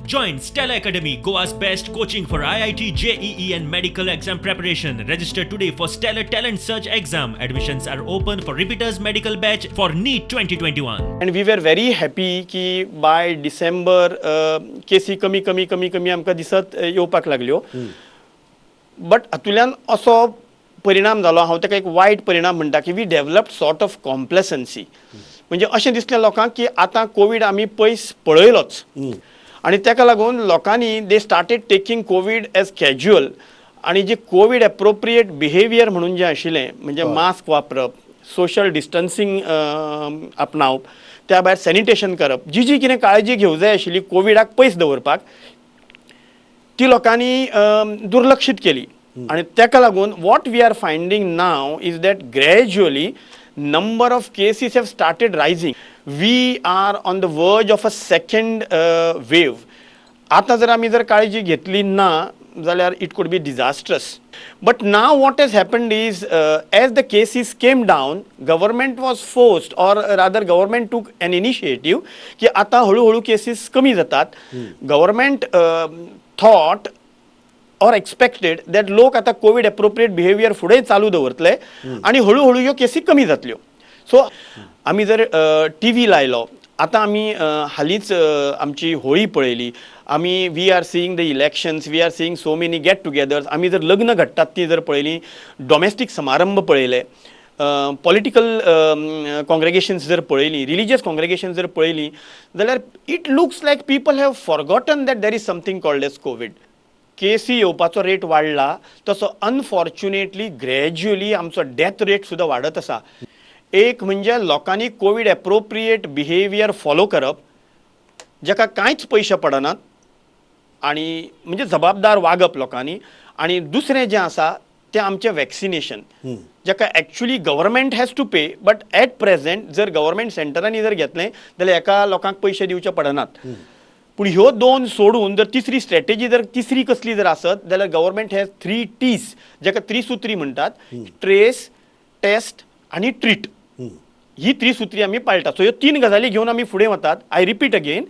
Join Stella Academy, Goa's best coaching for IIT, JEE and medical exam preparation. Register today for Stellar Talent Search exam. Admissions are open for repeaters medical batch for NEET 2021. And we were very happy की by December केसी कमी आमकां दिसत येवपाक लागल्यो. But हातूंतल्यान असो परिणाम जालो, हांव ताका एक वायट परिणाम म्हणटा की वी डेवलप्ड सॉर्ट ऑफ कॉम्प्लेसन्सी. म्हणजे अशें दिसलें लोकांक की आतां कोवीड आमी पयस पळयलोच आनी ताका लागून लोकांनी they started taking covid as casual. आनी जे कोवीड एप्रोप्रिएट बिहेवियर म्हणून जें आशिल्लें, म्हणजे मास्क वापरप, सोशल डिस्टन्सिंग आपणावप, त्या भायर सॅनिटेशन करप, जी कितें काळजी घेवंक जाय आशिल्ली कोविडाक पयस दवरपाक, ती लोकांनी दुर्लक्षीत केली. आणि ताका लागून what we are finding now is that gradually number of cases have started rising. We are on the verge of a second wave. आता जर आमी काळजी घेतली ना जाल्यार it could be disastrous. But now what has happened is as the cases came down, government was forced, or rather government took an initiative की आता हळूहळू cases कमी जातात. Government thought or expected that लोक आता कोविड एप्रोप्रिएट बिहेवियर फुडें चालू दवरतले आणि हळूहळू ह्यो केसी कमी जातल्यो. सो आमी जर टीव्ही लायलो, आतां आमी हालींच आमची होळी पळयली, आमी we are seeing the elections, we are seeing so many get togethers, आमी जर लग्न घडटात ती जर पळयली, डॉमेस्टीक समारंभ पळयले, पॉलिटिकल कॉंग्रेगेशन्स जर पळयली, रिलिजियस कॉंग्रेगेशन्स जर पळयली, जाल्यार it looks like people have forgotten that there is something called as COVID. केसी येवपाचो रेट वाडला तसो अनफॉर्च्युनेटली ग्रॅज्युअली आमचो डेथ रेट सुद्दां वाडत आसा. एक म्हणजे लोकांनी कोवीड एप्रोप्रिएट बिहेवियर फॉलो करप, जाका कांयच पयशे पडनात, आनी म्हणजे जबाबदार वागप लोकांनी. आनी दुसरें जें आसा तें आमचें वॅक्सिनेशन, जाका actually government has to pay, but at present जर गव्हर्मेंट सेंटरांनी जर घेतलें जाल्यार एका लोकांक पयशे दिवचे पडनात. पूण ह्यो दोन सोडून जर तिसरी स्ट्रॅटेजी जर तिसरी कसली जर आसत जाल्यार गव्हर्मेंट हॅज 3 T's, जाका त्रिसूत्री म्हणटात, ट्रेस, टेस्ट आनी ट्रीट. ही त्रिसूत्री आमी पाळटात. सो ह्यो 3 गजाली घेवन आमी फुडें वतात. I repeat again,